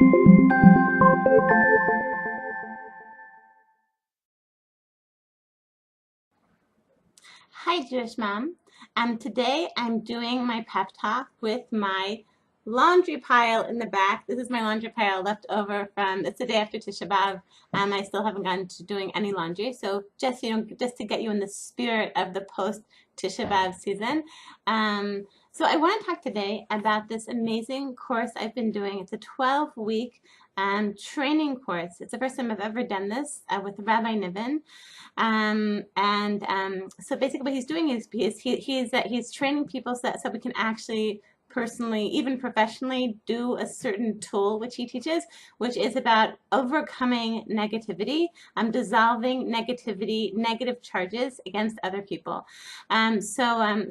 Hi, Jewish Mom. Today I'm doing my pep talk with my laundry pile in the back. This is my laundry pile left over from, it's the day after Tisha B'Av. I still haven't gotten to doing any laundry. So just, just to get you in the spirit of the post Tisha B'Av season. So I want to talk today about this amazing course I've been doing. It's a 12-week training course. It's the first time I've ever done this with Rabbi Niven. So basically what he's doing is he's training people so we can actually personally, even professionally, do a certain tool which he teaches, which is about overcoming negativity, dissolving negativity, negative charges against other people. So I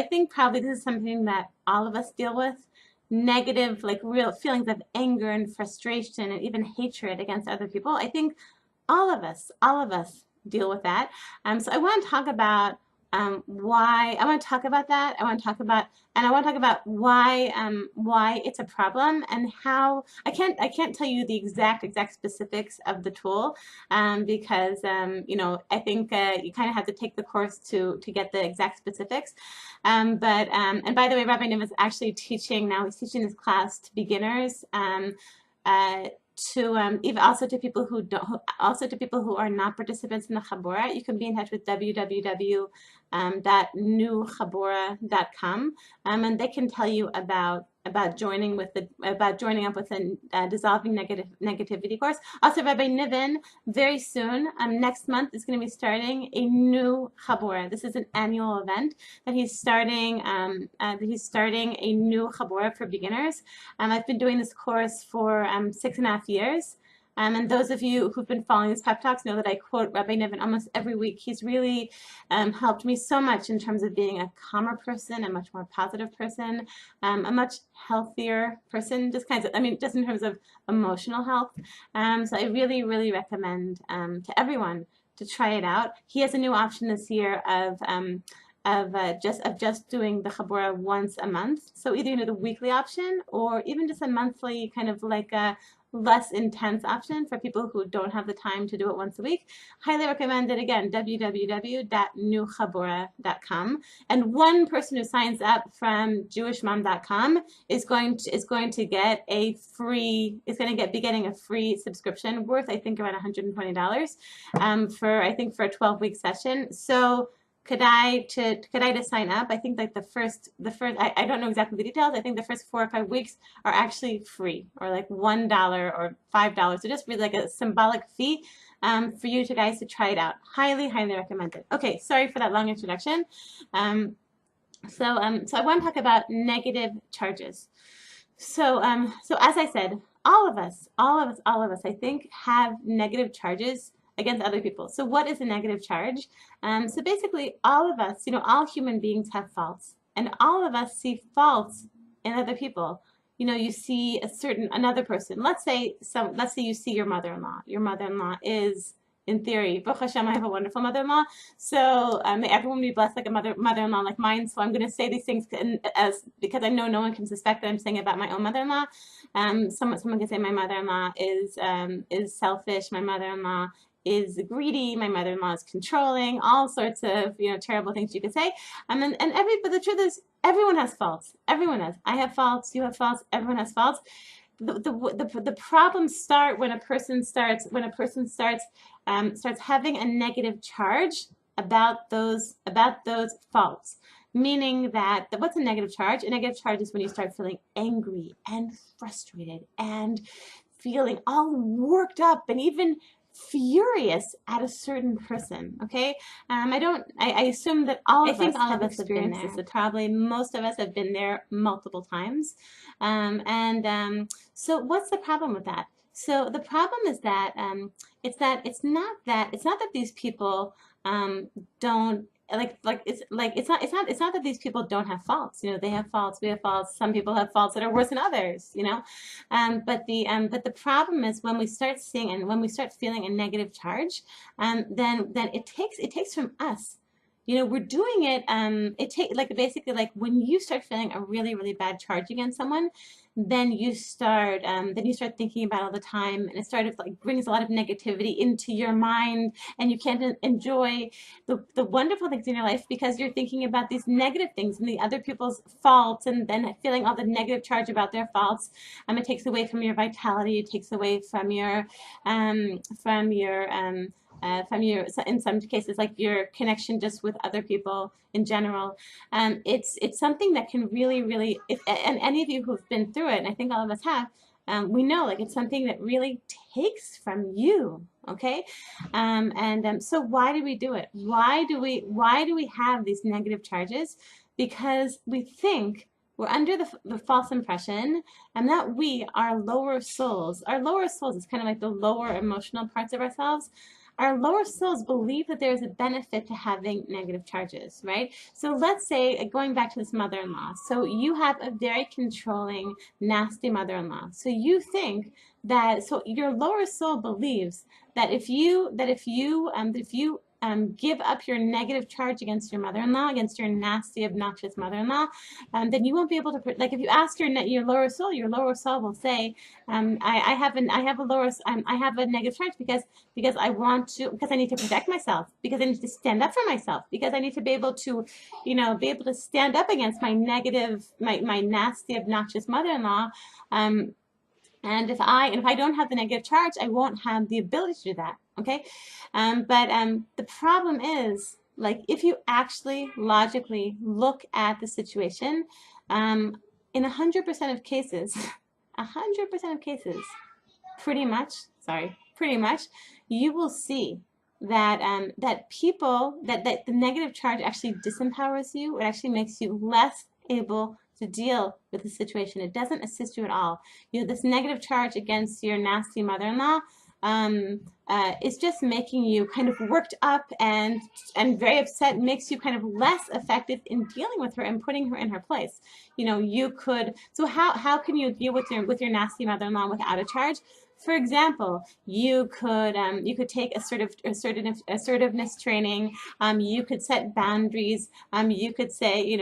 think probably this is something that all of us deal with, negative, like real feelings of anger and frustration and even hatred against other people. I think all of us deal with that. So I want to talk about why. I want to talk about that. I want to talk about why it's a problem and how I can't tell you the exact specifics of the tool because I think you kind of have to take the course to get the exact specifics. And by the way, Rabbi Nim is actually teaching now. He's teaching this class to beginners. Even also to people who are not participants in the Chabura. You can be in touch with www.newchabura.com, and they can tell you about joining up with a dissolving negativity course. Also, Rabbi Niven very soon, next month, is going to be starting a new Chabura. This is an annual event that he's starting. He's starting a new Chabura for beginners. I've been doing this course for 6.5 years. And those of you who've been following these pep talks know that I quote Rabbi Niven almost every week. He's really helped me so much in terms of being a calmer person, a much more positive person, a much healthier person, just in terms of emotional health. So I really, really recommend to everyone to try it out. He has a new option this year of just doing the Chabura once a month. So either the weekly option or even just a monthly kind of like a less intense option for people who don't have the time to do it once a week. Highly recommend it. Again, www.newchabura.com. And one person who signs up from jewishmom.com is going to get a free subscription worth I think around $120 for a 12-week session. So could I to sign up? I think like the first I don't know exactly the details. I think the first 4 or 5 weeks are actually free, or like $1 or $5. So just really like a symbolic fee for you guys to try it out. Highly, highly recommend it. Okay, sorry for that long introduction. So I want to talk about negative charges. So as I said, all of us, I think, have negative charges against other people. So what is a negative charge? So basically, all of us, all human beings have faults, and all of us see faults in other people. You see another person. Let's say you see your mother-in-law. Your mother-in-law is, in theory, Baruch Hashem, I have a wonderful mother-in-law. So may everyone be blessed like a mother-in-law like mine. So I'm going to say these things because I know no one can suspect that I'm saying about my own mother-in-law. Someone can say my mother-in-law is selfish. My mother-in-law is greedy. My mother-in-law is controlling. All sorts of terrible things you could say. But the truth is, everyone has faults. Everyone has. I have faults. You have faults. Everyone has faults. The problems start when a person starts having a negative charge about those faults. Meaning that what's a negative charge? A negative charge is when you start feeling angry and frustrated and feeling all worked up and even furious at a certain person. Okay, I assume that all of us have experienced this. Probably most of us have been there multiple times. So what's the problem with that? So the problem is that it's not that these people don't it's not that these people don't have faults. They have faults, we have faults, some people have faults that are worse than others, but the problem is when we start seeing and when we start feeling a negative charge, then it takes from us. We're doing it, basically when you start feeling a really, really bad charge against someone, then you start thinking about it all the time, and it sort of like brings a lot of negativity into your mind, and you can't enjoy the wonderful things in your life because you're thinking about these negative things and the other people's faults, and then feeling all the negative charge about their faults. It takes away from your vitality. It takes away from your in some cases, like your connection just with other people in general. It's something that can really, really, and any of you who've been through it, and I think all of us have, we know, like, it's something that really takes from you. Okay, so why do we do it? Why do we have these negative charges? Because we think we're under the false impression, and that our lower souls is kind of like the lower emotional parts of ourselves. Our lower souls believe that there's a benefit to having negative charges, right? So let's say, going back to this mother-in-law. So you have a very controlling, nasty mother-in-law. So you think so your lower soul believes that if you give up your negative charge against your mother-in-law, against your nasty, obnoxious mother-in-law, then you won't be able to, like, if you ask your lower soul will say, I have a negative charge because I need to protect myself, because I need to stand up for myself, because I need to be able to, stand up against my negative, my nasty, obnoxious mother-in-law. And if I don't have the negative charge, I won't have the ability to do that. Okay, but the problem is, like, if you actually logically look at the situation, in 100% of cases, 100% of cases, pretty much, you will see that that the negative charge actually disempowers you. It actually makes you less able to deal with the situation. It doesn't assist you at all. This negative charge against your nasty mother-in-law is just making you kind of worked up and very upset. Makes you kind of less effective in dealing with her and putting her in her place. You could. So how can you deal with your nasty mother-in-law without a charge? For example, you could take assertiveness training. You could set boundaries. You could say,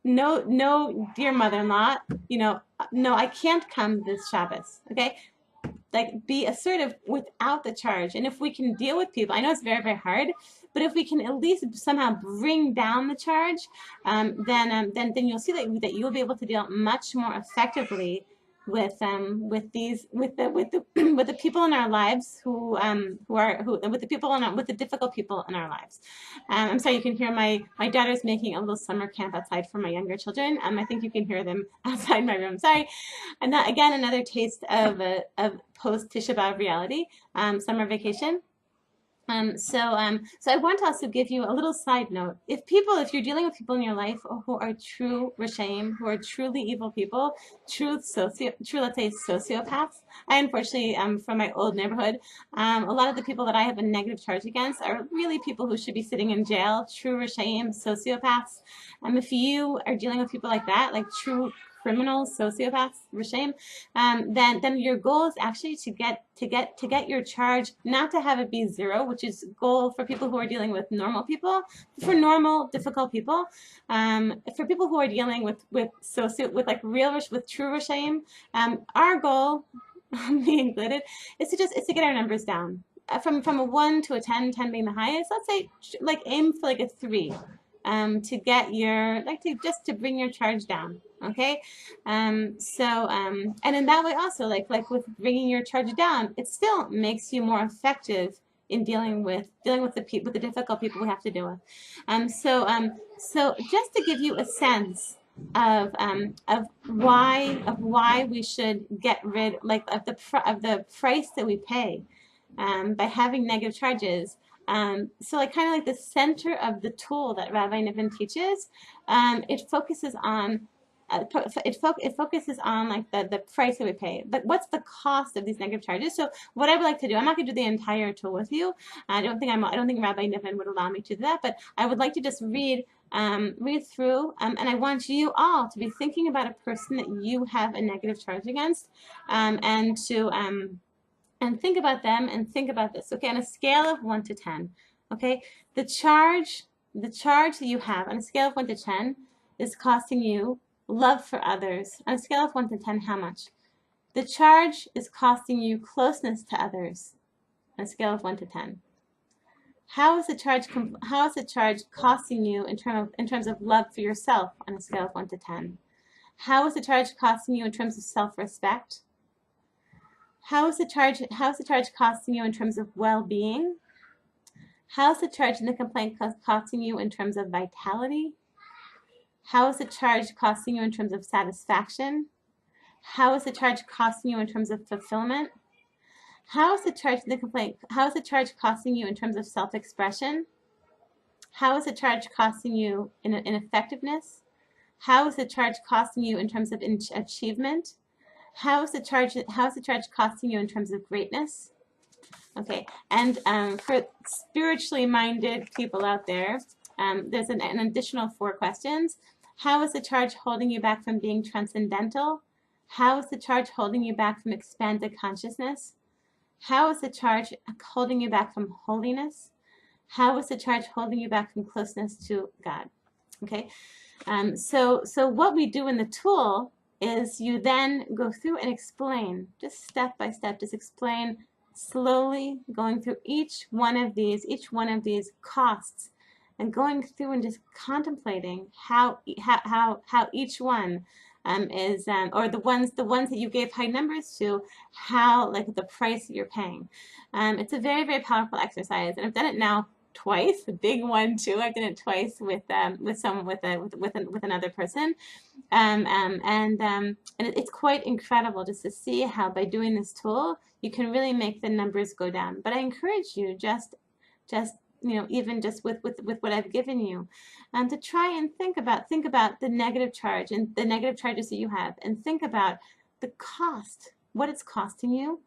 no, dear mother-in-law, no, I can't come this Shabbos. Okay, like, be assertive without the charge. And if we can deal with people, I know it's very, very hard, but if we can at least somehow bring down the charge, then you'll see that you'll be able to deal much more effectively with the people in our lives with the difficult people in our lives. I'm sorry, you can hear my daughter's making a little summer camp outside for my younger children. I think you can hear them outside my room. Sorry. And that, again, another taste of post Tisha B'Av reality, summer vacation. So I want to also give you a little side note. If you're dealing with people in your life who are true Rishaim, who are truly evil people, let's say sociopaths. I, unfortunately, from my old neighborhood, a lot of the people that I have a negative charge against are really people who should be sitting in jail, true Rishaim, sociopaths. If you are dealing with people like that, like true criminals, sociopaths, Rishaim, then your goal is actually to get your charge, not to have it be zero, which is goal for people who are dealing with normal people, for normal difficult people, for people who are dealing with true Rishaim, our goal, me included, is to get our numbers down. From a 1 to a 10, 10 being the highest. Let's say, like, aim for like a 3. To get to bring your charge down. Okay, and in that way also, like with bringing your charge down, it still makes you more effective in dealing with the difficult people we have to deal with. So just to give you a sense of why we should get rid, like, of the price that we pay by having negative charges. So, like, kind of like the center of the tool that Rabbi Niven teaches, it focuses on like the price that we pay. But what's the cost of these negative charges? So what I would like to do, I'm not going to do the entire tool with you. I don't think Rabbi Niven would allow me to do that. But I would like to just read through, and I want you all to be thinking about a person that you have a negative charge against, and think about them and think about this. Okay, on a scale of 1 to 10, okay, the charge that you have on a scale of 1 to 10 is costing you love for others. On a scale of 1 to 10, how much? The charge is costing you closeness to others. On a scale of 1 to 10. How is the charge costing you in terms of love for yourself on a scale of 1 to 10? How is the charge costing you in terms of self-respect? How is the charge costing you in terms of well-being? How is the charge in the complaint costing you in terms of vitality? How is the charge costing you in terms of satisfaction? How is the charge costing you in terms of fulfillment? How is the charge in the complaint? How is the charge costing you in terms of self-expression? How is the charge costing you in effectiveness? How is the charge costing you in terms of achievement? How is the charge costing you in terms of greatness? Okay, and for spiritually minded people out there, there's an additional 4 questions. How is the charge holding you back from being transcendental? How is the charge holding you back from expanded consciousness? How is the charge holding you back from holiness? How is the charge holding you back from closeness to God? Okay, so what we do in the tool is you then go through and explain, just step by step, just explain slowly, going through each one of these costs, and going through and just contemplating how each one is, or the ones that you gave high numbers to, how, like, the price that you're paying. It's a very, very powerful exercise, and I've done it now twice, a big one too. I've done it twice with another person, and it's quite incredible just to see how by doing this tool you can really make the numbers go down. But I encourage you just even just with what I've given you, to try and think about the negative charge and the negative charges that you have, and think about the cost, what it's costing you,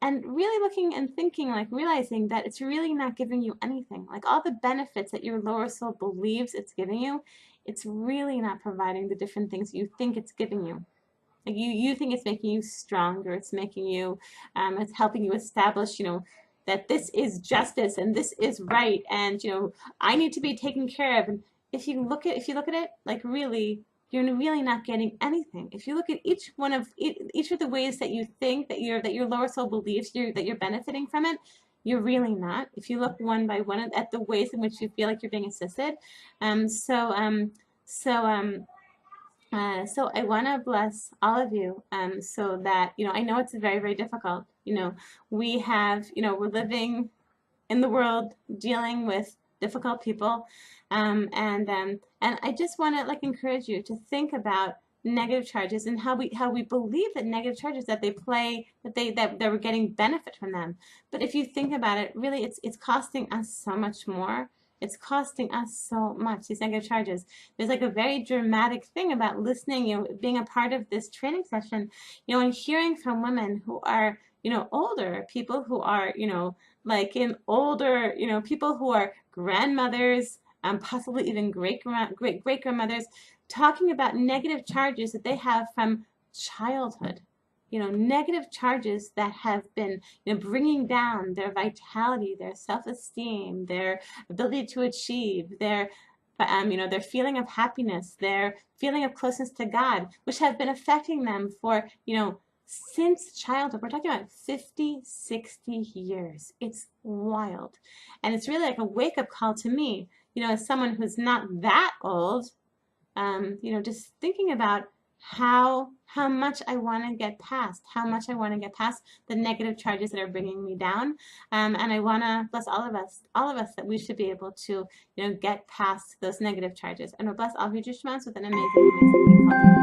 and really looking and thinking, like, realizing that it's really not giving you anything. Like, all the benefits that your lower soul believes it's giving you, it's really not providing the different things you think it's giving you. Like, you think it's making you stronger, it's making you, it's helping you establish, that this is justice and this is right, and I need to be taken care of. And if you look at it, like, really, you're really not getting anything. If you look at each of the ways that you think that your lower soul believes that you're benefiting from it, you're really not. If you look one by one at the ways in which you feel like you're being assisted, so I want to bless all of you, so that, I know it's very, very difficult. We have, we're living in the world dealing with difficult people, and I just want to, like, encourage you to think about negative charges and how we believe that negative charges that we're getting benefit from them. But if you think about it, really, it's costing us so much more. It's costing us so much, these negative charges. There's, like, a very dramatic thing about listening, being a part of this training session, and hearing from women who are, older, people who are, like, in older, people who are grandmothers, possibly even great grandmothers, talking about negative charges that they have from childhood. Negative charges that have been, bringing down their vitality, their self-esteem, their ability to achieve, their feeling of happiness, their feeling of closeness to God, which have been affecting them for, since childhood. We're talking about 50, 60 years. It's wild. And it's really like a wake-up call to me, as someone who's not that old, just thinking about how much I want to get past, the negative charges that are bringing me down, and I want to bless all of us that we should be able to, get past those negative charges. And I'll bless all of you, Jushmas, with an amazing, amazing thing called